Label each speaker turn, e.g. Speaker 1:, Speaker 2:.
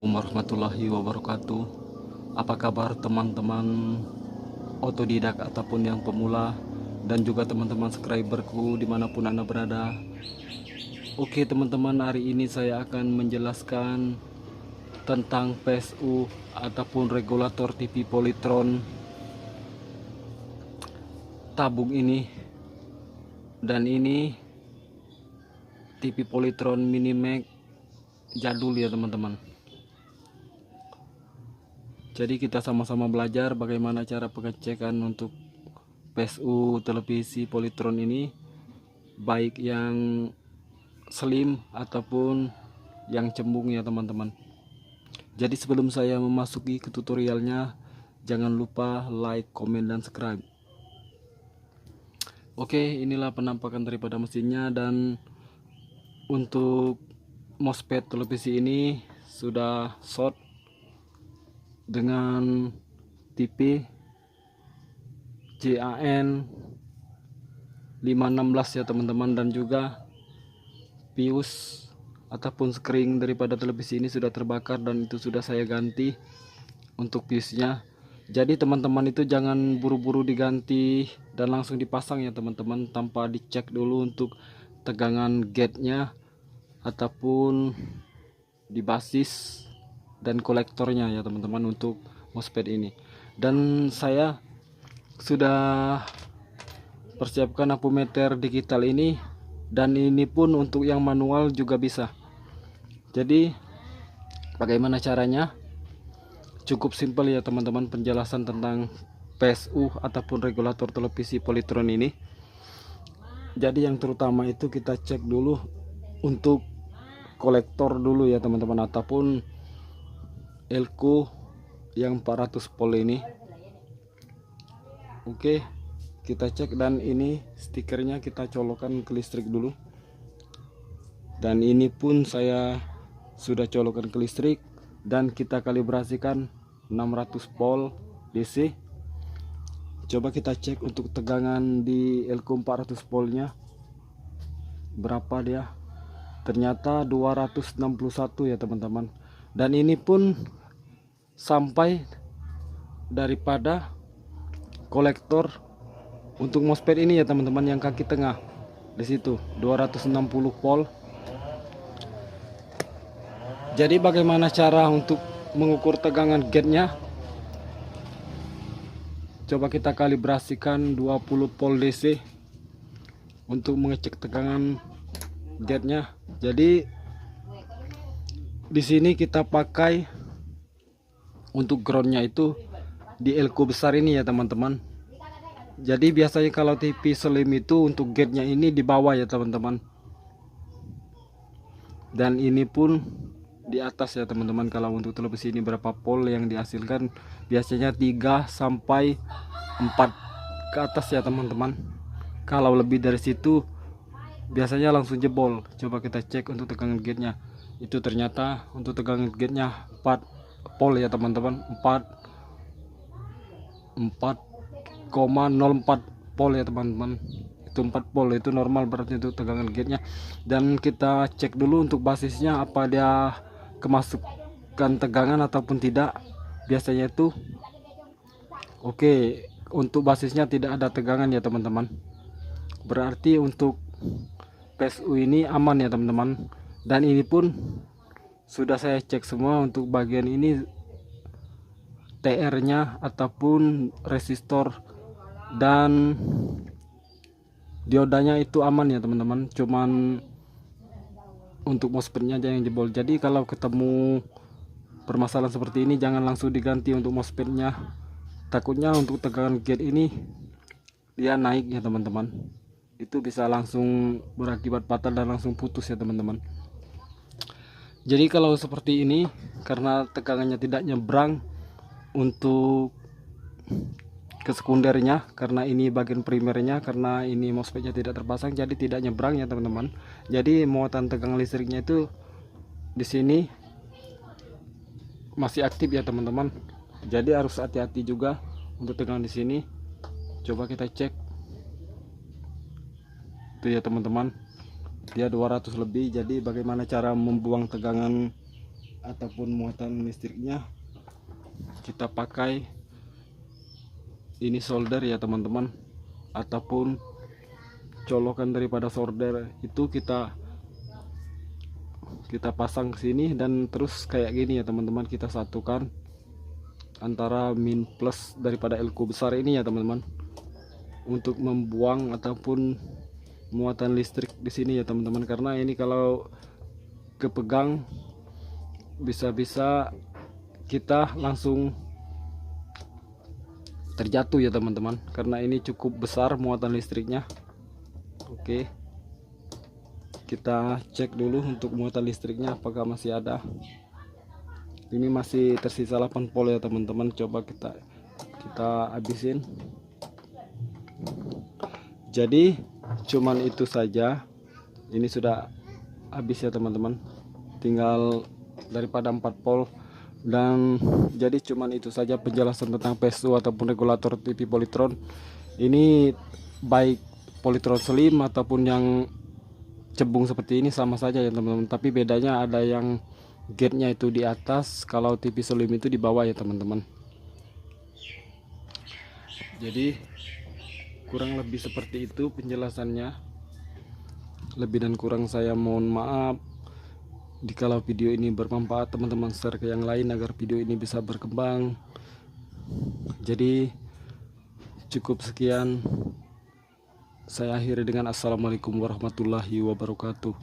Speaker 1: Warahmatullahi wabarakatuh. Apa kabar teman-teman otodidak ataupun yang pemula, dan juga teman-teman subscriberku dimanapun anda berada. Oke teman-teman, hari ini saya akan menjelaskan tentang PSU ataupun regulator TV Polytron tabung ini. Dan ini TV Polytron Minimax jadul ya teman-teman. Jadi kita sama-sama belajar bagaimana cara pengecekan untuk PSU televisi Polytron ini, baik yang slim ataupun yang cembung ya teman-teman. Jadi sebelum saya memasuki ke tutorialnya, jangan lupa like, komen, dan subscribe. Oke, inilah penampakan daripada mesinnya. Dan untuk MOSFET televisi ini sudah short dengan tipe JAN 516 ya teman-teman. Dan juga fuse ataupun screen daripada televisi ini sudah terbakar, dan itu sudah saya ganti untuk fuse-nya. Jadi teman-teman itu jangan buru-buru diganti dan langsung dipasang ya teman-teman, tanpa dicek dulu untuk tegangan gate-nya ataupun di basis dan kolektornya ya teman-teman untuk MOSFET ini. Dan saya sudah persiapkan ampermeter digital ini, dan ini pun untuk yang manual juga bisa. Jadi bagaimana caranya? Cukup simpel ya teman-teman penjelasan tentang PSU ataupun regulator televisi Polytron ini. Jadi yang terutama itu kita cek dulu untuk kolektor dulu ya teman-teman, ataupun elko yang 400 volt ini. Oke, kita cek. Dan ini stikernya kita colokkan ke listrik dulu. Dan ini pun saya sudah colokkan ke listrik, dan kita kalibrasikan 600 volt DC. Coba kita cek untuk tegangan di elko 400 voltnya berapa dia. Ternyata 261 ya teman-teman. Dan ini pun sampai daripada kolektor untuk MOSFET ini ya teman-teman, yang kaki tengah di situ 260 volt. Jadi bagaimana cara untuk mengukur tegangan gate-nya? Coba kita kalibrasikan 20 volt DC untuk mengecek tegangan gate-nya. Jadi di sini kita pakai untuk groundnya itu di elko besar ini ya teman-teman. Jadi biasanya kalau TV slim itu untuk gate-nya ini di bawah ya teman-teman, dan ini pun di atas ya teman-teman. Kalau untuk televisi ini berapa volt yang dihasilkan, biasanya 3 sampai 4 ke atas ya teman-teman. Kalau lebih dari situ biasanya langsung jebol. Coba kita cek untuk tegangan gate-nya. Itu ternyata untuk tegangan gate-nya 4 volt ya teman-teman. 4,04 volt ya teman-teman. Itu 4 volt, itu normal berarti untuk tegangan gate-nya. Dan kita cek dulu untuk basisnya, apa dia kemasukan tegangan ataupun tidak. Biasanya itu oke, untuk basisnya tidak ada tegangan ya teman-teman. Berarti untuk PSU ini aman ya teman-teman. Dan ini pun sudah saya cek semua untuk bagian ini, TR nya ataupun resistor dan diodanya itu aman ya teman-teman. Cuman untuk MOSFET nya aja yang jebol. Jadi kalau ketemu permasalahan seperti ini, jangan langsung diganti untuk MOSFET nya. Takutnya untuk tegangan gate ini dia naik ya teman-teman, itu bisa langsung berakibat fatal dan langsung putus ya teman-teman. Jadi kalau seperti ini, karena tegangannya tidak nyebrang untuk ke sekundernya, karena ini bagian primernya, karena ini MOSFET-nya tidak terpasang, jadi tidak nyebrang ya teman-teman. Jadi muatan tegangan listriknya itu di sini masih aktif ya teman-teman. Jadi harus hati-hati juga untuk tegangan di sini. Coba kita cek. Itu ya teman-teman, dia 200 lebih. Jadi bagaimana cara membuang tegangan ataupun muatan listriknya, kita pakai ini solder ya teman-teman, ataupun colokan daripada solder itu kita pasang ke sini, dan terus kayak gini ya teman-teman, kita satukan antara min plus daripada elko besar ini ya teman-teman, untuk membuang ataupun muatan listrik di sini ya teman-teman. Karena ini kalau kepegang bisa-bisa kita langsung terjatuh ya teman-teman, karena ini cukup besar muatan listriknya. Oke, kita cek dulu untuk muatan listriknya apakah masih ada. Ini masih tersisa 8 volt ya teman-teman, coba kita habisin. Jadi cuman itu saja, ini sudah habis ya teman-teman, tinggal daripada 4 volt. Dan jadi cuman itu saja penjelasan tentang PSU ataupun regulator TV Polytron. Ini baik Polytron slim ataupun yang cebung seperti ini sama saja ya teman-teman, tapi bedanya ada yang gate-nya itu di atas, kalau TV slim itu di bawah ya teman-teman. Jadi kurang lebih seperti itu penjelasannya. Lebih dan kurang saya mohon maaf. Jikalau video ini bermanfaat, teman-teman share ke yang lain agar video ini bisa berkembang. Jadi cukup sekian, saya akhiri dengan assalamualaikum warahmatullahi wabarakatuh.